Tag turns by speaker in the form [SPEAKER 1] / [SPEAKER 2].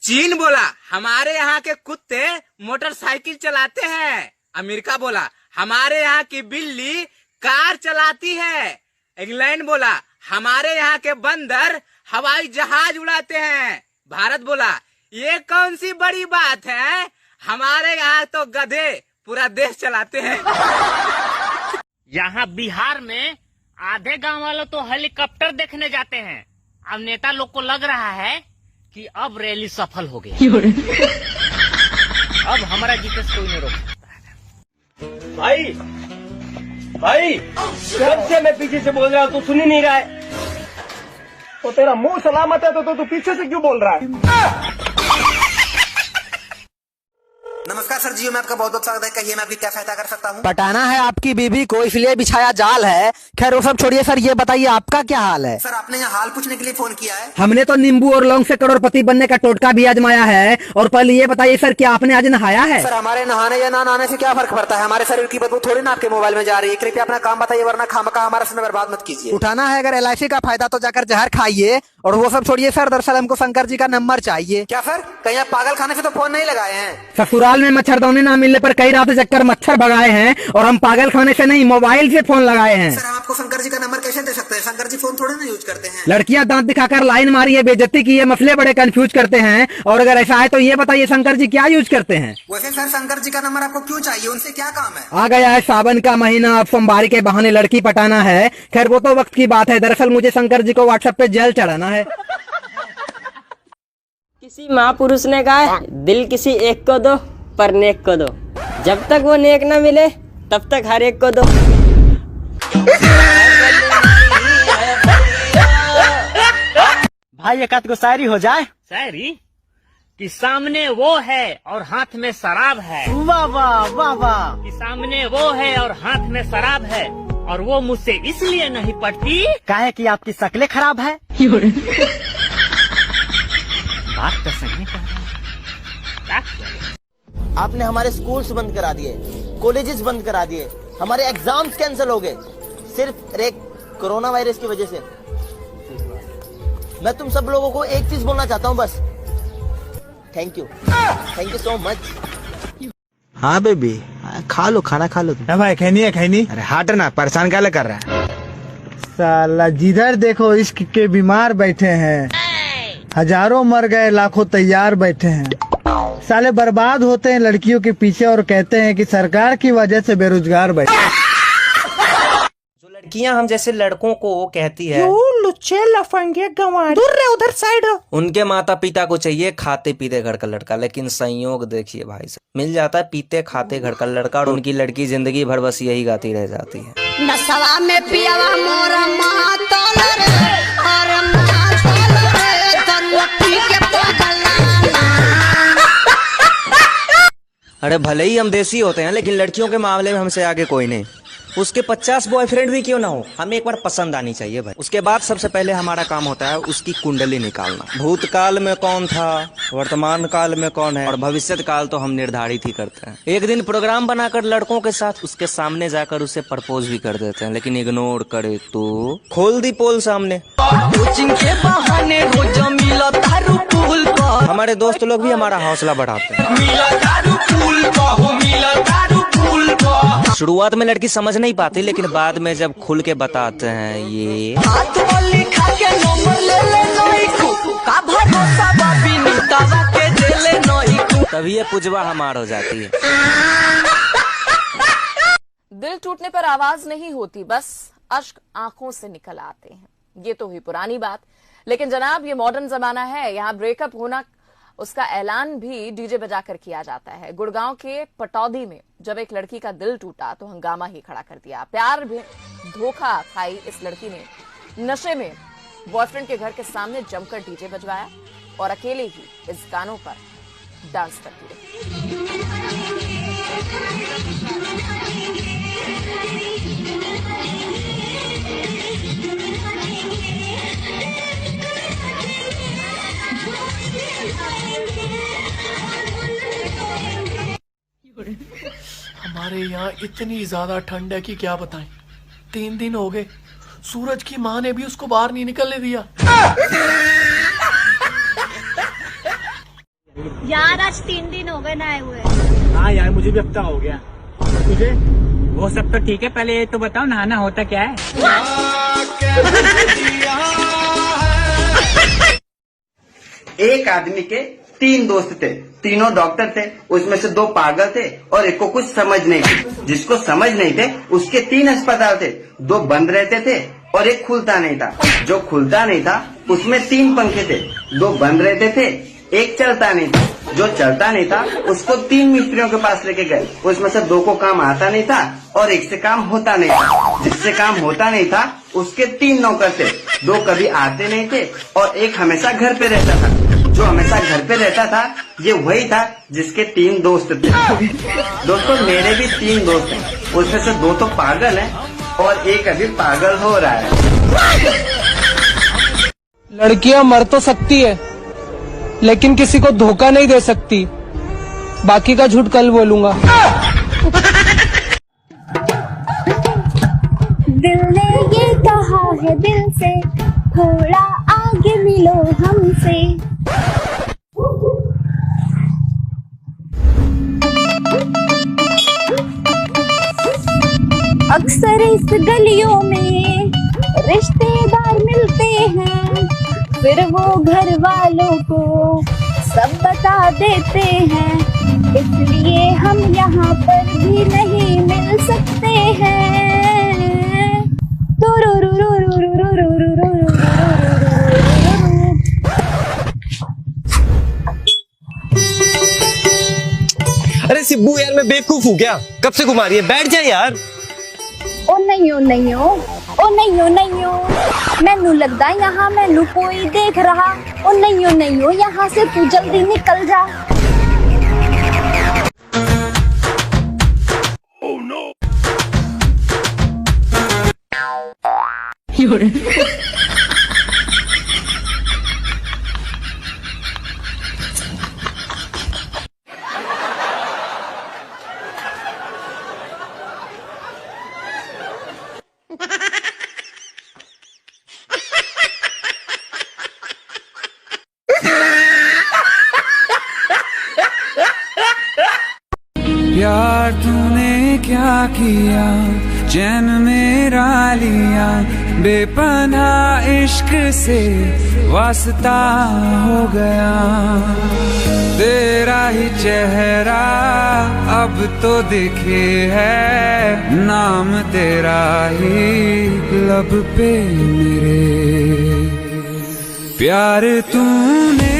[SPEAKER 1] चीन बोला हमारे यहाँ के कुत्ते मोटरसाइकिल चलाते हैं। अमेरिका बोला हमारे यहाँ की बिल्ली कार चलाती है। इंग्लैंड बोला हमारे यहाँ के बंदर हवाई जहाज उड़ाते हैं। भारत बोला ये कौन सी बड़ी बात है, हमारे यहाँ तो गधे पूरा देश चलाते हैं।
[SPEAKER 2] यहाँ बिहार में आधे गांव वालों तो हेलीकॉप्टर देखने जाते हैं। अब नेता लोग को लग रहा है कि अब रैली सफल हो गई। अब हमारा जीते से कोई नहीं रोक सकता।
[SPEAKER 3] भाई कब से मैं पीछे से बोल रहा हूँ, तू सुन ही नहीं रहा है। तो तेरा मुंह सलामत है तो तू पीछे से क्यों बोल रहा है?
[SPEAKER 4] नमस्कार सर जी, मैं आपका बहुत बहुत स्वागत है। कहिए मैं आपकी क्या सहायता कर सकता हूँ?
[SPEAKER 5] पटाना है आपकी बीबी को, इसलिए बिछाया जाल है। खैर वो सब छोड़िए सर, ये बताइए आपका क्या हाल है?
[SPEAKER 4] सर आपने यहाँ हाल पूछने के लिए फोन किया है?
[SPEAKER 5] हमने तो नींबू और लौंग से करोड़पति बनने का टोटका भी आजमाया है। और पहले ये बताइए सर, क्या आपने आज नहाया है?
[SPEAKER 4] सर हमारे नहाने या ना नहाने से क्या फर्क पड़ता है? हमारे शरीर की बदबू थोड़ी ना आपके मोबाइल में जा रही है। कृपया अपना काम बताइए, वरना खामखा हमारा समय बर्बाद मत कीजिए।
[SPEAKER 5] उठाना है अगर LIC का फायदा तो जाकर जहर खाइए। और वो सब छोड़िए सर, दरअसल हमको शंकर जी का नंबर चाहिए।
[SPEAKER 4] क्या सर, कहीं आप पागल खाने से तो फोन नहीं लगाए हैं?
[SPEAKER 5] ससुराल में मच्छरदानी ना मिलने पर कई रात चक्कर मच्छर भगाए हैं, और हम पागल खाने से नहीं, मोबाइल से फोन लगाए हैं।
[SPEAKER 4] सर हम आपको शंकर जी का नंबर कैसे दे सकते हैं? शंकर जी फोन थोड़े ना यूज करते हैं।
[SPEAKER 5] लड़कियां दांत दिखाकर लाइन मारी है, बेइज्जती की है, मसले बड़े कंफ्यूज करते हैं। और अगर ऐसा है तो ये बताइए शंकर जी क्या यूज करते हैं?
[SPEAKER 4] वैसे सर शंकर जी का नंबर आपको क्यों चाहिए? उनसे क्या काम है?
[SPEAKER 5] आ गया है सावन का महीना, अब सोमवारी के बहाने लड़की पटाना है। खैर वो तो वक्त की बात है। दरअसल मुझे शंकर जी को व्हाट्सएप पे जल चढ़ाना है।
[SPEAKER 6] किसी महापुरुष ने कहा दिल किसी एक को दो पर नेक को दो, जब तक वो नेक न मिले तब तक हर एक को दो।
[SPEAKER 5] भाई एक आध को शायरी हो जाए।
[SPEAKER 2] शायरी कि सामने वो है और हाथ में शराब है।
[SPEAKER 5] वाह वाह वाह वाह।
[SPEAKER 2] कि सामने वो है और हाथ में शराब है, और वो मुझसे इसलिए नहीं पड़ती
[SPEAKER 5] काहे कि आपकी शक्लें खराब है।
[SPEAKER 2] बात तो सही कह रहा है।
[SPEAKER 7] आपने हमारे स्कूल्स बंद करा दिए, कॉलेजेस बंद करा दिए, हमारे एग्जाम्स कैंसिल हो गए, सिर्फ एक कोरोना वायरस की वजह से। मैं तुम सब लोगों को एक चीज बोलना चाहता हूँ बस, थैंक यू सो मच।
[SPEAKER 8] हाँ बेबी खा लो, खाना खा लो तुम।
[SPEAKER 5] भाई खैनी है खैनी।
[SPEAKER 8] अरे हट ना, परेशान काहे कर रहा है?
[SPEAKER 9] साला जिधर देखो इश्क के बीमार बैठे हैं, हजारों मर गए लाखों तैयार बैठे हैं। साले बर्बाद होते हैं लड़कियों के पीछे और कहते हैं कि सरकार की वजह से बेरोजगार बैठे।
[SPEAKER 10] जो लड़कियां हम जैसे लड़कों को कहती है
[SPEAKER 5] लुच्चे लफंगे गंवार, दूर रहे उधर साइड।
[SPEAKER 10] उनके माता पिता को चाहिए खाते पीते घर का लड़का, लेकिन संयोग देखिए भाई साहब, मिल जाता है पीते खाते घर का लड़का, और उनकी लड़की जिंदगी भर बस यही गाती रह जाती है।
[SPEAKER 6] नसवा में पियावा मोरा मातोल रे, और
[SPEAKER 10] अरे भले ही हम देसी होते हैं, लेकिन लड़कियों के मामले में हमसे आगे कोई नहीं। उसके 50 बॉयफ्रेंड भी क्यों ना हो, हमें एक बार पसंद आनी चाहिए भाई। उसके बाद सबसे पहले हमारा काम होता है उसकी कुंडली निकालना। भूतकाल में कौन था, वर्तमान काल में कौन है, और भविष्य काल तो हम निर्धारित ही करते हैं। एक दिन प्रोग्राम बनाकर लड़कों के साथ उसके सामने जाकर उसे प्रपोज भी कर देते हैं, लेकिन इग्नोर करे तो खोल दी पोल सामने। कोचिंग के बहाने रोज मिला दारू पुल पर, हमारे दोस्त लोग भी हमारा हौसला बढ़ाते हैं। मिला दारू पुल पर, मिला दारू पुल पर। शुरुआत में लड़की समझ नहीं पाती, लेकिन बाद में जब खुल के बताते हैं ये हाथ वाली खा के नंबर ले ले नहीं का भरोसा बाबी नीतावा के दे ले नहीं, तभी ये पुजवा हमार हो जाती है।
[SPEAKER 11] दिल टूटने पर आवाज नहीं होती, बस अश्क आंखों से निकल आते हैं। ये तो हुई पुरानी बात, लेकिन जनाब ये मॉडर्न जमाना है। यहाँ ब्रेकअप होना उसका ऐलान भी डीजे बजाकर किया जाता है। गुड़गांव के पटौदी में जब एक लड़की का दिल टूटा तो हंगामा ही खड़ा कर दिया। प्यार भी धोखा खाई इस लड़की ने नशे में बॉयफ्रेंड के घर के सामने जमकर डीजे बजवाया और अकेले ही इस गानों पर डांस करती रही।
[SPEAKER 12] हमारे यहाँ इतनी ज्यादा ठंड है कि क्या बताएं। 3 दिन हो गए, सूरज की माँ ने भी उसको बाहर नहीं निकलने दिया।
[SPEAKER 13] यार आज 3 दिन हो गए नहाए हुए।
[SPEAKER 3] हाँ यार मुझे भी हफ्ता हो गया। तुझे?
[SPEAKER 2] वो सब तो ठीक है, पहले ये तो बताओ नहाना होता क्या है?
[SPEAKER 14] एक आदमी के 3 दोस्त थे, तीनों डॉक्टर थे। उसमें से 2 पागल थे और एक को कुछ समझ नहीं थी। जिसको समझ नहीं थे उसके 3 अस्पताल थे, 2 बंद रहते थे और एक खुलता नहीं था। जो खुलता नहीं था उसमें 3 पंखे थे, 2 बंद रहते थे, एक चलता नहीं था। जो चलता नहीं था उसको 3 मिस्त्रियों के पास लेके गए। उसमें से 2 को काम आता नहीं था और एक से काम होता नहीं था। जिससे काम होता नहीं था उसके 3 नौकर थे, 2 कभी आते नहीं थे और एक हमेशा घर पे रहता था। जो हमेशा घर पे रहता था ये वही था जिसके 3 दोस्त थे। दोस्तों मेरे भी 3 दोस्त हैं, उसमें से 2 तो पागल हैं और एक अभी पागल हो रहा है।
[SPEAKER 15] लड़कियां मर तो सकती है लेकिन किसी को धोखा नहीं दे सकती। बाकी का झूठ कल बोलूंगा।
[SPEAKER 13] दिल ने ये कहा है दिल से, थोड़ा आगे मिलो हमसे। अक्सर इस गलियों में रिश्तेदार मिलते हैं, फिर वो घर वालों को सब बता देते हैं। इसलिए हम यहाँ पर भी नहीं मिल सकते हैं।
[SPEAKER 3] अरे सिब्बू यार मैं बेवकूफ हूँ क्या? कब से घुमा रही है? बैठ जा यार।
[SPEAKER 13] ओ नहीं ओ नहीं ओ, ओ नहीं ओ नहीं ओ, मैनू लगता यहाँ मैनू कोई देख रहा। ओ नहीं ओ यहाँ से तू जल्दी निकल जा।
[SPEAKER 12] Oh no!
[SPEAKER 16] प्यार तूने क्या किया, चैन मेरा लिया, बेपनाह इश्क से वास्ता हो गया। तेरा ही चेहरा अब तो दिखे है, नाम तेरा ही लब पे मेरे। प्यार तूने